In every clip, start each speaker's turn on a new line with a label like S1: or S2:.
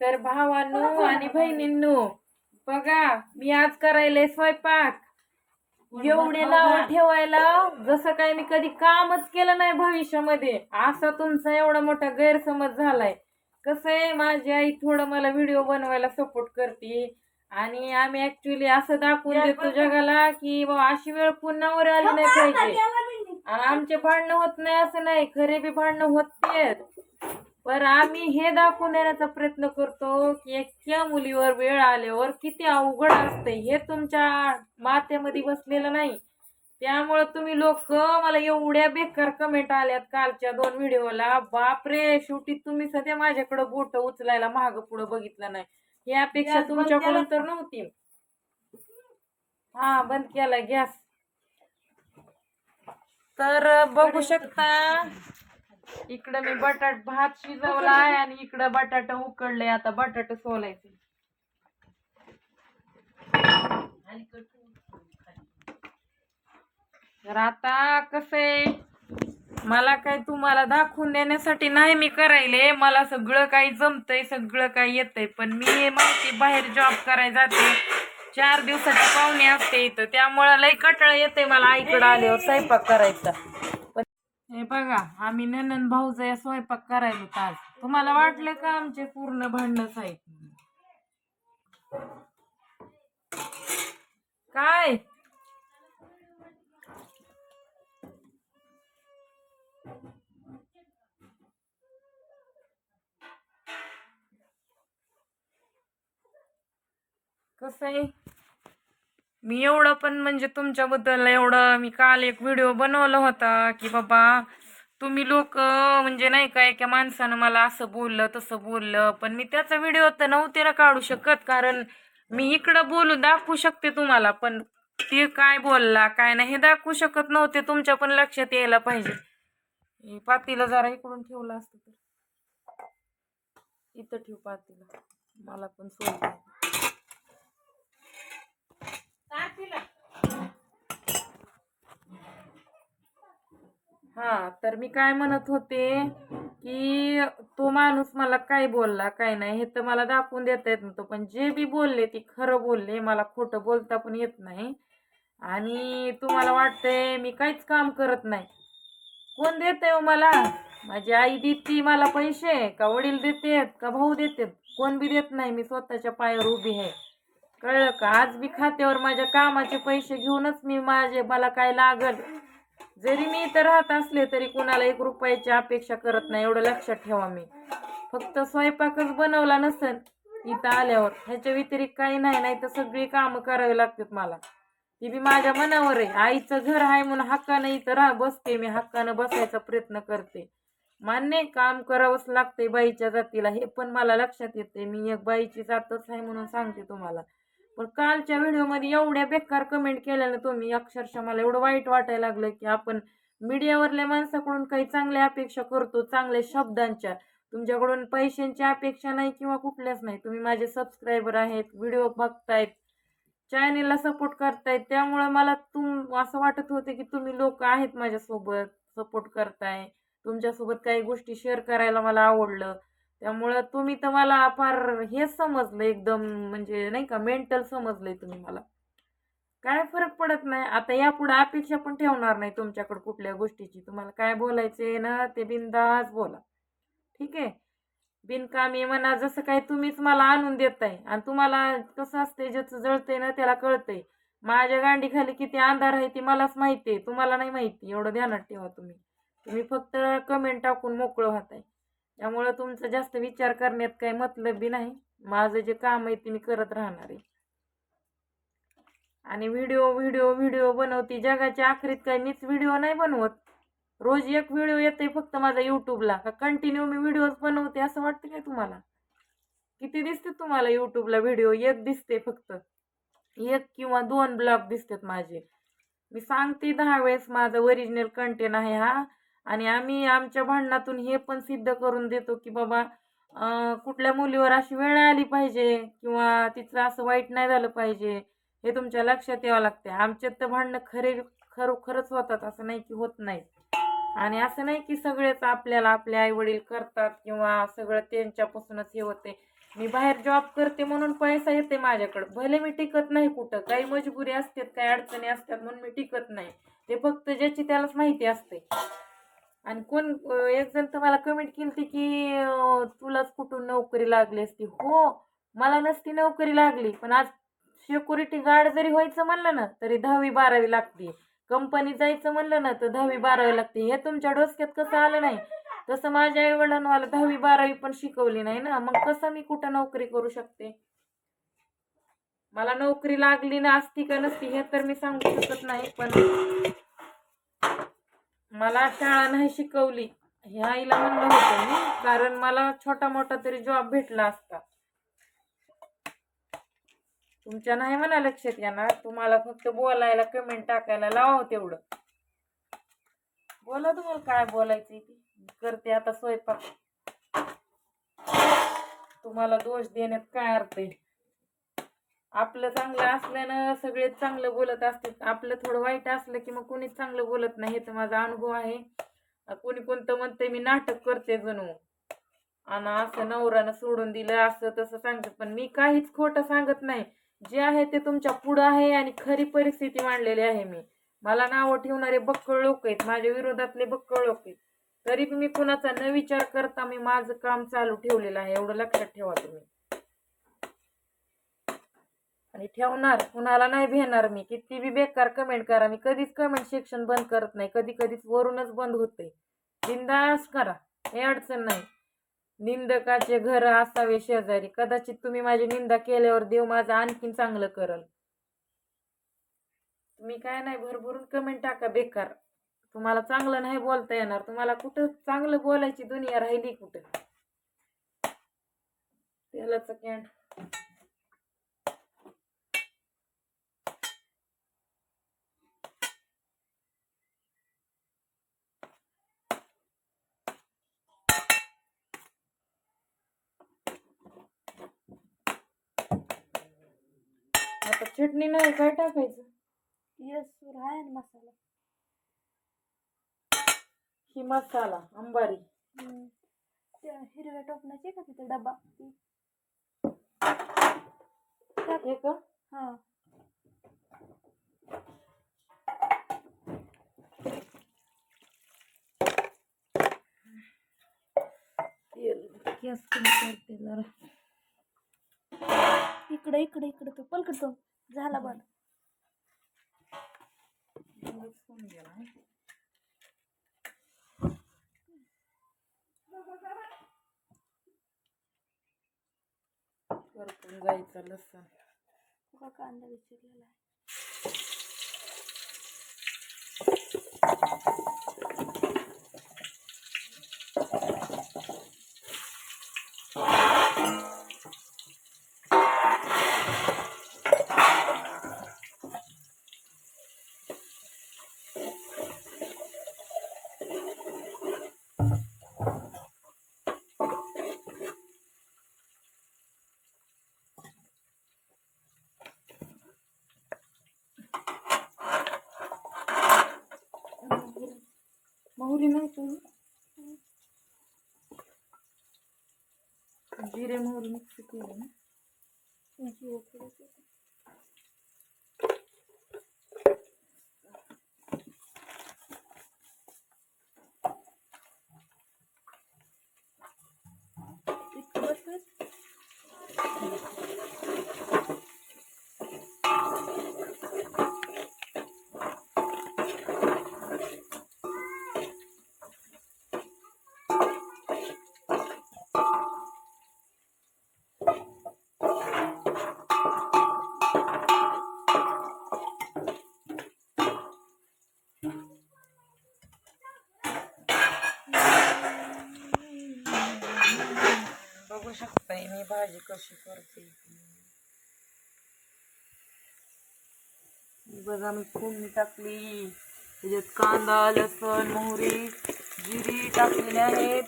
S1: तर भावांनो आणि बहिणींनो, बघा मी आज करायले स्वयंपाक. एवढे नाव ठेवायला जसं काय मी कधी कामच केलं नाही भविष्यामध्ये, असा तुमचा एवढा मोठा गैरसमज झालाय. कसं आहे, माझी आई थोडं मला व्हिडिओ बनवायला सपोर्ट करते आणि आम्ही ऍक्च्युली असं दाखवून देतो जगाला की बाबा अशी वेळ पुन्हा वर आली नाही पाहिजे. आणि आमचे भांडणं होत नाही असं नाही, खरे बी भांडणं होते, पण आम्ही हे दाखवून देण्याचा प्रयत्न करतो की एकट्या मुलीवर वेळ आल्यावर किती अवघड असते हे तुमच्या माथ्यामध्ये बसलेलं नाही. त्यामुळे तुम्ही लोक मला एवढ्या बेकार कमेंट आल्यात कालच्या 2 व्हिडिओला, बापरे. शेवटी तुम्ही सध्या माझ्याकडे बोट उचलायला माग पुढे बघितलं नाही, ही अपेक्षा तुमच्याकडून तर नव्हती. हा, बंद केला गॅस. तर बघू शकता इकडं मी भात शिजवलाय आणि इकडं बटाटा उकडले. आता बटाटा सोलायचे. तर आता कसंय, मला काय तुम्हाला दाखवून देण्यासाठी नाही मी करायले, मला सगळं काही जमतंय, सगळं काही येतंय. पण मी माहिती बाहेर जॉब करायला जाते, 4 दिवसाची पाहुणे असते इथं, त्यामुळे लई कटाळा येते मला आईकडे आल्यावर स्वयंपाक करायचा. हे बघा, आम्ही ननंद भाऊजा स्वयंपाक करायला होता आज. तुम्हाला वाटलं का आमचे पूर्ण भांडणच आहेत? काय कसं आहे, मी एवढं पण म्हणजे तुमच्याबद्दल एवढं, मी काल एक व्हिडिओ बनवला होता की बाबा तुम्ही लोक म्हणजे नाही का एका माणसानं मला असं बोललं तसं बोललं, पण मी त्याचा व्हिडिओ तर नव्हते ना काढू शकत, कारण मी इकडं बोलून दाखवू शकते तुम्हाला, पण ते काय बोलला काय नाही हे दाखवू शकत नव्हते. तुमच्या पण लक्षात यायला पाहिजे. हे पातीला जरा इकडून ठेवलं असतं तर, इथं ठेव पातीला, मला पण सोय. हा, तर मी काय म्हणत होते की तो माणूस मला काय बोलला काय नाही हे तर मला दाखवून देता येत नव्हतं, पण जे बी बोलले ते खरं बोलले. मला खोटं बोलता पण येत नाही. आणि तुम्हाला वाटतंय मी काहीच काम करत नाही. कोण देते हो मला? माझी आई देते मला पैसे, का वडील देतेत, का भाऊ देतेत? कोण बी देत नाही. मी स्वतःच्या पायावर उभी आहे, कळलं का? आज बी खात्यावर माझ्या कामाचे पैसे घेऊनच मी मला काय लागल, जरी मी इथं राहत असले तरी कुणाला 1 रुपयाची अपेक्षा करत नाही, एवढं लक्षात ठेवा. मी फक्त स्वयंपाकच बनवला नसेल इथं आल्यावर, ह्याच्या व्यतिरिक्त काही नाही. नाही तर सगळी कामं करावी लागतात मला, ती बी माझ्या मनावर आहे. आईचं घर आहे म्हणून हक्कानं इथं बसते, मी हक्कानं बसायचा प्रयत्न करते. मान्य, काम करावंच लागते बाईच्या जातीला, हे पण मला लक्षात येते. मी एक बाईची जातच आहे म्हणून सांगते तुम्हाला. पण कालच्या व्हिडिओमध्ये एवढ्या बेकार कमेंट केल्यानं तुम्ही, अक्षरशः मला एवढं वाईट वाटायला लागलं की आपण मीडियावरल्या माणसाकडून काही चांगल्या अपेक्षा करतो, चांगल्या शब्दांच्या. तुमच्याकडून पैशांची अपेक्षा नाही किंवा कुठल्याच नाही. तुम्ही माझे सबस्क्रायबर आहेत, व्हिडिओ बघतायत, चॅनेलला सपोर्ट करतायत, त्यामुळे मला असं वाटत होते की तुम्ही लोक आहेत माझ्यासोबत, सपोर्ट करताय. तुमच्यासोबत काही गोष्टी शेअर करायला मला आवडलं, त्यामुळं तुम्ही तर मला फार हेच समजलं एकदम, म्हणजे नाही का मेंटल समजलंय तुम्ही मला. काय फरक पडत नाही आता, यापुढे अपेक्षा पण ठेवणार नाही तुमच्याकडे कुठल्या गोष्टीची. तुम्हाला काय बोलायचंय ना ते बिनधास्त बोला, ठीक आहे? बिनकामी म्हणा, जसं काय तुम्हीच मला आणून देताय. आणि तुम्हाला कसं असतंय, ज्याचं जळतंय ना त्याला कळतंय. माझ्या गांडी खाली किती अंधार आहे ती मलाच माहिती आहे, तुम्हाला नाही माहिती. एवढं ध्यानात ठेवा. तुम्ही फक्त कमेंट टाकून मोकळं होताय, त्यामुळे तुमचा जास्त विचार करण्यात काही मतलब बी नाही. माझं जे काम आहे ते मी करत राहणार आहे. आणि व्हिडिओ व्हिडिओ व्हिडिओ बनवती, जगाच्या आखरीत काय मीच व्हिडिओ नाही बनवत. रोज एक व्हिडिओ येते फक्त माझा युट्यूबला, का कंटिन्यू मी व्हिडिओज बनवते असं वाटतं काय तुम्हाला? किती दिसते तुम्हाला युट्यूबला व्हिडिओ? एक दिसते फक्त, 1 किंवा 2 ब्लॉग दिसतात माझे. मी सांगते 10 वेळेस माझं ओरिजिनल कंटेंट आहे हा. आणि आम्ही आमच्या भांडणातून हे पण सिद्ध करून देतो की बाबा कुठल्या मुलीवर अशी वेळ आली पाहिजे किंवा तिचं असं वाईट नाही झालं पाहिजे, हे तुमच्या लक्षात यावं लागते. आमच्यात तर भांडणं खरोखरच होतात, असं नाही की होत नाही. आणि असं नाही की सगळेच आपल्याला आपले आई वडील करतात किंवा सगळं त्यांच्यापासूनच हे होते. मी बाहेर जॉब करते म्हणून पैसा येते माझ्याकडे, भले मी टिकत नाही कुठं, काही मजबुरी असतात, काही अडचणी असतात म्हणून मी टिकत नाही. ते फक्त ज्याची त्यालाच माहिती असते. आणि कोण एक जण तर मला कमेंट केली की तुलाच कुठून नोकरी लागली असती. हो, मला नसती नोकरी लागली, पण आज सिक्युरिटी गार्ड जरी व्हायचं म्हणलं ना तरी 10वी-12वी लागते. कंपनी जायचं म्हणलं ना तर 10वी-12वी लागते. हे तुमच्या डोसक्यात कसं आलं नाही, तसं माझ्या आई वडिलांनी मला 10वी-12वी पण शिकवली नाही ना, मग कसं मी कुठं नोकरी करू शकते. मला नोकरी लागली ना असती का नसती हे तर मी सांगू शकत नाही, पण मला शाळा नाही शिकवली हे आईला म्हणलं होतं मी, कारण मला छोटा मोठा तरी जॉब भेटला असता. तुमच्या नाही म्हणा लक्षात येणार, तुम्हाला फक्त बोलायला कमेंट टाकायला लावा तेवढं. बोला तुम्हाला काय बोलायचं ती, करते आता स्वयंपाक. तुम्हाला दोष देण्यात काय अर्थ आहे. आपलं चांगलं असल्यानं सगळे चांगलं बोलत असतात, आपलं थोडं वाईट असलं की मग कोणीच चांगलं बोलत नाही. हे तर माझा अनुभव आहे. कोणी कोणतं म्हणते मी नाटक करते जणू, आणि असं नवऱ्यानं सोडून दिलं असं तसं सांगतात, पण मी काहीच खोटं सांगत नाही. जे आहे ते तुमच्या पुढं आहे आणि खरी परिस्थिती मांडलेली आहे मी. मला नावं ठेवणारे बक्कळ लोक आहेत, माझ्या विरोधातले बक्कळ लोक आहेत, तरी मी कुणाचा न विचार करता मी माझं काम चालू ठेवलेलं आहे. एवढं लक्षात ठेवा तुम्ही. आणि ठेवणार, कुणाला नाही भेणार मी. किती बी बेकार कमेंट करा, मी कधीच कमेंट सेक्शन बंद करत नाही. कधी कधीच वरूनच बंद होते. बिंदास करा, हे अडचण नाही. निंदकाचे घर असावे शेजारी, कदाचित तुम्ही माझी निंदा केल्यावर देव माझं आणखीन चांगलं करल. तुम्ही काय नाही भरभरून कमेंट टाका बेकार. तुम्हाला चांगलं नाही बोलता येणार, तुम्हाला कुठं चांगलं बोलायची दुनिया राहिली कुठं. तेलाचं कॅन आता चटणी नाही काय टाकायचं.
S2: येसूर आहे आणि मसाला.
S1: ही मसाला अंबारी
S2: त्या हिरव्या टोपणाची का तिथे डबा ती
S1: हे का.
S2: हा
S1: तेल गॅस कमी करते जरा.
S2: इकडे इकडे इकडे तो पलकडतो झाला बंद.
S1: परतून जायचं लसूण.
S2: तुका कांदा विचारलेला आहे.
S1: मोहरी नाही का, जिरे मोहरी मिक्स केलं ना.
S2: जिरे थोडंसं. इतकं बस.
S1: बघू शकताय मी भाजी कशी करते. बघा मी फोडणी टाकली, त्याच्यात कांदा लसूण मोहरी जिरी टाकलेली आहेत.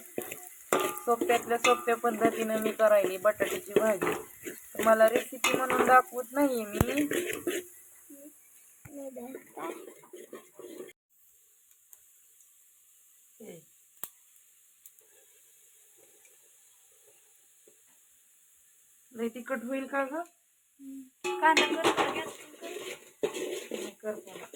S1: सोप्यातल्या सोप्या पद्धतीनं मी करायली बटाट्याची भाजी. तुम्हाला रेसिपी म्हणून दाखवत नाहीये मी. लय तिखट होईल का ग?
S2: कांदा कर गॅस कर.
S1: कर मला.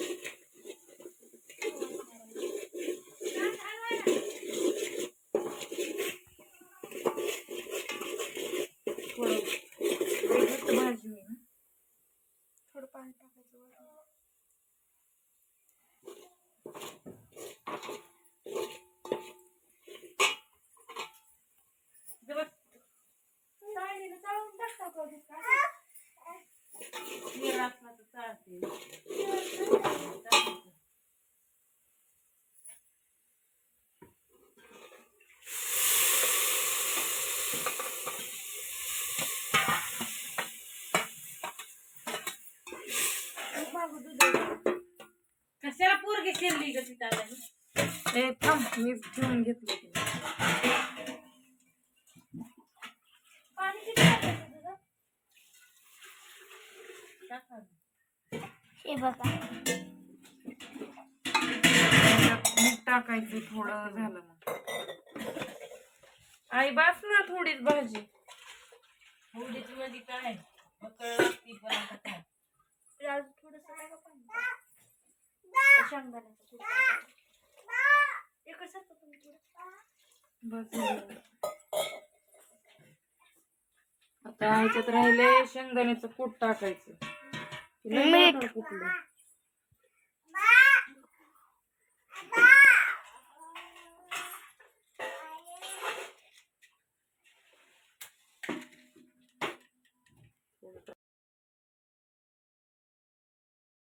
S1: थोडं घट्ट भाजी होईल ना.
S2: थोडं पाणी टाकायचं वरून.
S1: जवळ
S2: चाळणीला चाळून टाकता का ते का?
S1: शिळ असला तर चालते.
S2: मागं दूध आहे.
S3: कशाला पोरगी शिरली ग तिथं आता ही?
S1: ए थांब मी ठेवून घेतलं की.
S2: पाणी किती टाकायचं तुझं?
S3: टाका.
S2: हे बघा
S1: मीठ टाकायचं थोडं झालं मग. आई बास ना थोडीच भाजी.
S3: थोडीच मध्ये काय बकळ लागती पण आता काय.
S2: आज थोडंसं टाका पाणी. शेंगदाण्याचं कूट इकडे सरका तुम्ही थोडं.
S1: बस झालं. आता ह्याच्यात राहिले शेंगदाण्याचं कूट टाकायचं. लय मोठं कुठलं.